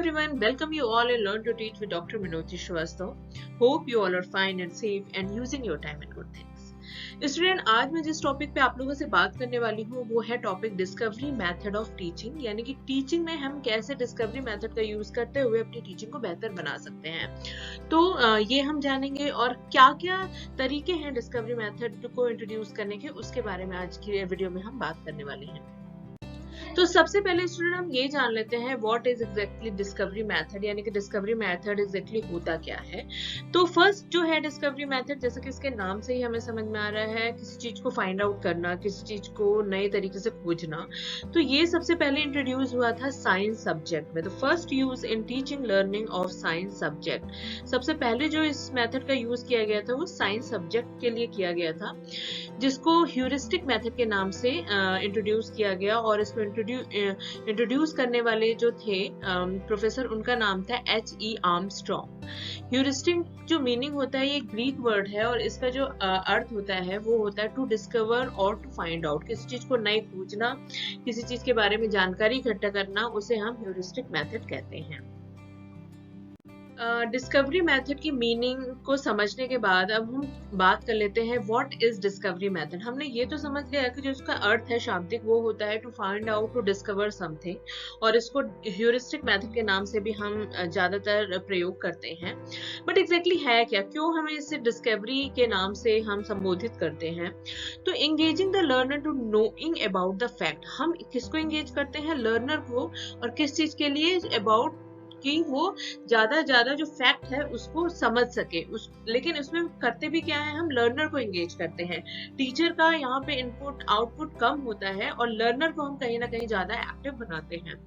everyone, welcome you all in Learn to Teach with Dr. Minoji Shrivastava. Hope you all are fine and safe and using your time in good things. Student, आज मैं जिस topic पे आप लोगों से बात करने वाली हूँ वो है topic discovery method of teaching, यानी कि टीचिंग में हम कैसे डिस्कवरी मेथड का यूज करते हुए अपनी टीचिंग को बेहतर बना सकते हैं। तो ये हम जानेंगे और क्या क्या तरीके हैं डिस्कवरी मेथड को इंट्रोड्यूस करने के, उसके बारे में आज की वीडियो में हम बात करने वाले हैं। तो सबसे पहले स्टूडेंट हम ये जान लेते हैं what is exactly discovery method, यानी कि डिस्कवरी मेथड एग्जैक्टली होता क्या है। तो फर्स्ट जो है डिस्कवरी मेथड, जैसे कि इसके नाम से ही हमें समझ में आ रहा है, किसी चीज को फाइंड आउट करना, किसी चीज को नए तरीके से खोजना। तो ये सबसे पहले इंट्रोड्यूस हुआ था साइंस सब्जेक्ट में। The first use in teaching learning of science subject, सबसे पहले जो इस मेथड का यूज किया गया था वो साइंस सब्जेक्ट के लिए किया गया था, जिसको ह्यूरिस्टिक मेथड के नाम से इंट्रोड्यूस किया गया। और इसको इंट्रोड्यूस करने वाले जो थे प्रोफेसर, उनका नाम था H.E. आर्मस्ट्रॉन्ग। ह्यूरिस्टिक जो मीनिंग होता है ये ग्रीक वर्ड है और इसका जो अर्थ होता है वो होता है टू डिस्कवर और टू फाइंड आउट। किसी चीज को नए खोजना, किसी चीज के बारे में जानकारी इकट्ठा करना, उसे हम ह्यूरिस्टिक मेथड कहते हैं। डिस्कवरी मेथड की मीनिंग को समझने के बाद अब हम बात कर लेते हैं व्हाट इज डिस्कवरी मेथड। हमने ये तो समझ लिया कि जो उसका अर्थ है शाब्दिक वो होता है to find out, to discover something, और इसको ह्यूरिस्टिक मेथड के नाम से भी हम ज्यादातर प्रयोग करते हैं। बट एग्जैक्टली है क्या, क्यों हमें इसे डिस्कवरी के नाम से हम संबोधित करते हैं? तो engaging the learner to knowing about the fact, हम किसको एंगेज करते हैं? लर्नर को। और किस चीज के लिए? अबाउट, कि वो ज्यादा जो फैक्ट है उसको समझ सके। लेकिन उसमें करते भी क्या है, हम लर्नर को एंगेज करते हैं। टीचर का यहाँ पे इनपुट आउटपुट कम होता है और लर्नर को हम कहीं ना कहीं ज्यादा एक्टिव बनाते हैं।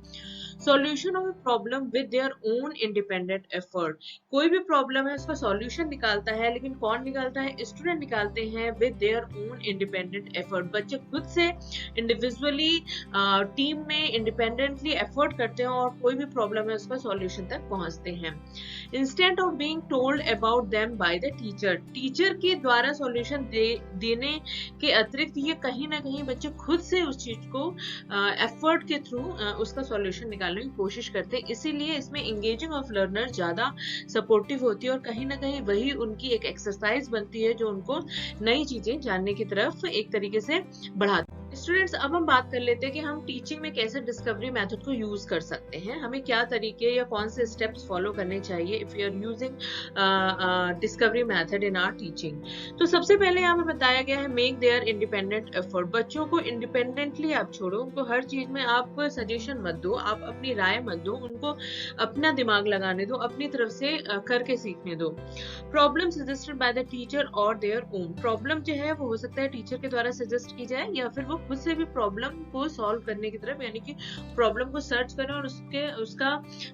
Solution of problem with their own independent effort, कोई भी प्रॉब्लम है उसका सॉल्यूशन निकालता है, लेकिन कौन निकालता है? स्टूडेंट निकालते हैं with their own independent effort. बच्चे खुद से इंडिविजुअली, टीम में इंडिपेंडेंटली एफर्ट करते हैं और कोई भी प्रॉब्लम है उसका सॉल्यूशन तक पहुंचते हैं। Instant of being told about them by the teacher, teacher के द्वारा सॉल्यूशन देने के अतिरिक्त ये कहीं ना कहीं बच्चे खुद से उस चीज को एफर्ट के थ्रू उसका सॉल्यूशन निकालने की कोशिश करते हैं। इसीलिए इसमें एंगेजिंग ऑफ लर्नर ज्यादा सपोर्टिव होती है और कहीं ना कहीं वही उनकी एक एक्सरसाइज बनती है जो उनको नई चीजें जानने की तरफ एक तरीके से बढ़ाती है। स्टूडेंट्स, अब हम बात कर लेते हैं कि हम टीचिंग में कैसे डिस्कवरी मेथड को यूज कर सकते हैं। हमें क्या तरीके या कौन से स्टेप्स फॉलो करने चाहिए if you are using discovery method in our teaching. तो सबसे पहले यहाँ पे बताया गया है मेक देयर इंडिपेंडेंट एफर्ट, बच्चों को इंडिपेंडेंटली आप छोड़ो, उनको हर चीज में आप सजेशन मत दो, आप अपनी राय मत दो, उनको अपना दिमाग लगाने दो, अपनी तरफ से करके सीखने दो। Problem suggested by the teacher और देयर ओन, प्रॉब्लम जो है वो हो सकता है टीचर के द्वारा सजेस्ट की जाए या फिर वो खुद से भी प्रॉब्लम को सॉल्व करने की तरफ, यानी कि प्रॉब्लम को सर्च करें और उसका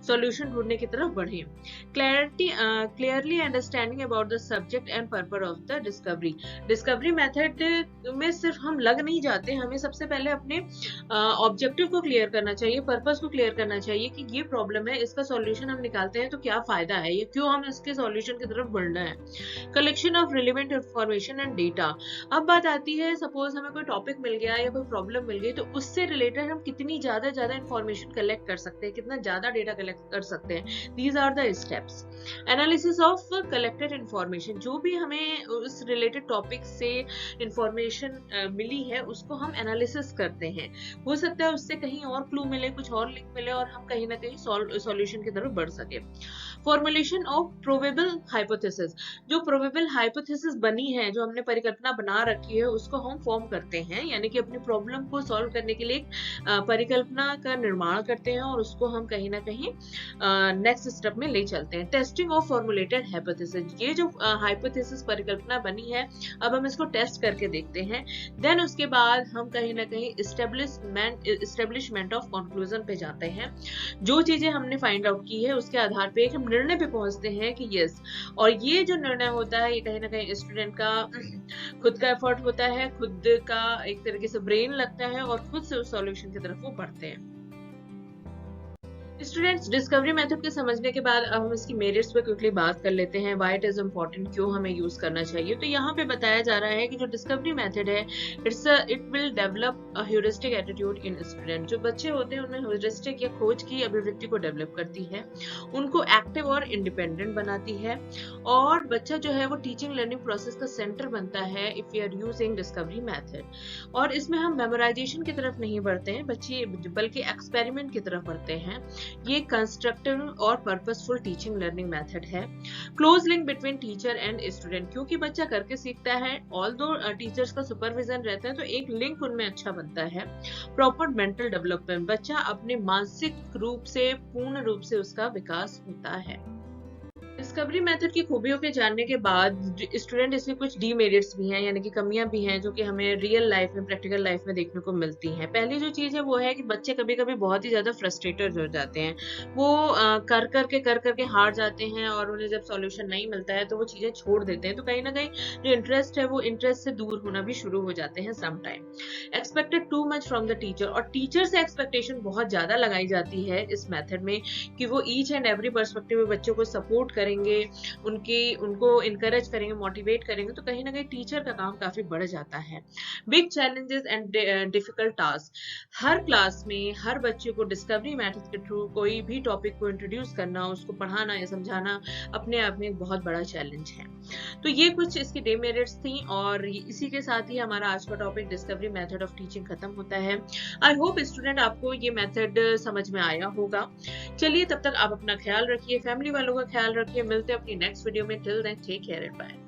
सॉल्यूशन ढूंढने की तरफ बढ़े। Clearly understanding about the subject and purpose of the discovery, discovery method में सिर्फ हम लग नहीं जाते, हमें सबसे पहले अपने ऑब्जेक्टिव को क्लियर करना चाहिए, पर्पस को क्लियर करना चाहिए कि ये प्रॉब्लम है, इसका सॉल्यूशन हम निकालते हैं तो क्या फायदा है, ये क्यों हम इसके सॉल्यूशन की तरफ बढ़ना है। Collection of relevant information and data, अब बात आती है सपोज हमें कोई टॉपिक मिल गया या कोई प्रॉब्लम मिल गई तो उससे रिलेटेड हम कितनी ज्यादा इंफॉर्मेशन कलेक्ट कर सकते हैं, कितना ज्यादा डेटा कलेक्ट कर सकते हैं। These are the steps. Analysis of collected information, जो भी हमें उस रिलेटेड टॉपिक से इंफॉर्मेशन मिली है उसको हम एनालिसिस करते हैं। हो सकता है उससे कहीं और क्लू मिले, कुछ और लिंक मिले और हम कहीं ना कहीं सॉल्यूशन की तरफ बढ़ सके। फॉर्मुलेशन ऑफ प्रोबेबल हाइपोथेसिस, जो प्रोबेबल हाइपोथेसिस बनी है, जो हमने परिकल्पना बना रखी है, उसको हम फॉर्म करते हैं, यानी कि अपनी प्रॉब्लम को सॉल्व करने के लिए परिकल्पना का निर्माण करते हैं और उसको हम कहीं ना कहीं नेक्स्ट स्टेप में ले चलते हैं। टेस्टिंग ऑफ फॉर्मुलेटेड हाइपोथेसिस, ये जो हाइपोथेसिस परिकल्पना बनी है अब हम इसको टेस्ट करके देखते हैं। देन उसके बाद हम कहीं ना कहीं एस्टेब्लिशमेंट ऑफ कंक्लूजन पे जाते हैं। जो चीजें हमने फाइंड आउट की है उसके आधार पे एक हम निर्णय पे पहुंचते हैं कि यस, और ये जो निर्णय होता है ये कहीं ना कहीं स्टूडेंट का खुद का एफर्ट होता है, खुद का एक तरीके से ब्रेन लगता है और खुद से उस सॉल्यूशन की तरफ वो बढ़ते हैं। स्टूडेंट्स, डिस्कवरी मेथड के समझने के बाद अब हम इसकी मेरिट्स पे क्विकली बात कर लेते हैं। व्हाई इट इज इम्पोर्टेंट, क्यों हमें यूज करना चाहिए। तो यहाँ पे बताया जा रहा है कि जो डिस्कवरी मेथड है, it will develop a heuristic attitude in student. जो बच्चे होते हैं उनमें ह्यूरिस्टिक या खोज की अभिवृत्ति को डेवलप करती है, उनको एक्टिव और इंडिपेंडेंट बनाती है, और बच्चा जो है वो टीचिंग लर्निंग प्रोसेस का सेंटर बनता है if you are using discovery method. और इसमें हम मेमोराइजेशन की तरफ नहीं बढ़ते हैं बच्चे, बल्कि एक्सपेरिमेंट की तरफ बढ़ते हैं। ये कंस्ट्रक्टिव और पर्पसफुल टीचिंग लर्निंग मेथड है। Close link between teacher and student, क्योंकि बच्चा करके सीखता है, ऑल्दो टीचर्स का सुपरविजन रहता है तो एक लिंक उनमें अच्छा बनता है। प्रॉपर मेंटल डेवलपमेंट, बच्चा अपने मानसिक रूप से पूर्ण रूप से उसका विकास होता है। डिस्कवरी मेथड की खूबियों के जानने के बाद स्टूडेंट, इसमें कुछ डीमेरिट्स भी हैं, यानी कि कमियां भी हैं जो कि हमें रियल लाइफ में, प्रैक्टिकल लाइफ में देखने को मिलती हैं। पहली जो चीज है वो है कि बच्चे कभी कभी बहुत ही ज्यादा फ्रस्ट्रेटेड हो जाते हैं। वो कर करके हार जाते हैं, और उन्हें जब सॉल्यूशन नहीं मिलता है तो वो चीजें छोड़ देते हैं। तो कहीं ना कहीं जो इंटरेस्ट है वो इंटरेस्ट से दूर होना भी शुरू हो जाते हैं sometime. Expected too much from the teacher, और टीचर से एक्सपेक्टेशन बहुत ज्यादा लगाई जाती है इस मेथड में कि वो ईच एंड एवरी पर्सपेक्टिव में बच्चों को सपोर्ट करेंगे, उनको इनकरेज करेंगे, मोटिवेट करेंगे। तो कहीं ना कहीं टीचर का काम काफी बढ़ जाता है। Big challenges and difficult task, her class में हर बच्चे को डिस्कवरी मेथड के थ्रू कोई भी टॉपिक को इंट्रोड्यूस करना, उसको पढ़ाना या समझाना अपने आप में एक बहुत बड़ा चैलेंज है। तो ये कुछ इसकी डेमेरिट्स थी, और इसी के साथ ही हमारा आज का topic discovery method of teaching खत्म होता है। आई होप स्टूडेंट आपको ये मेथड समझ में आया होगा। चलिए, तब तक आप अपना ख्याल रखिए, फैमिली वालों का ख्याल रखिए। मिलते हैं अपनी नेक्स्ट वीडियो में। Till then, take care and bye.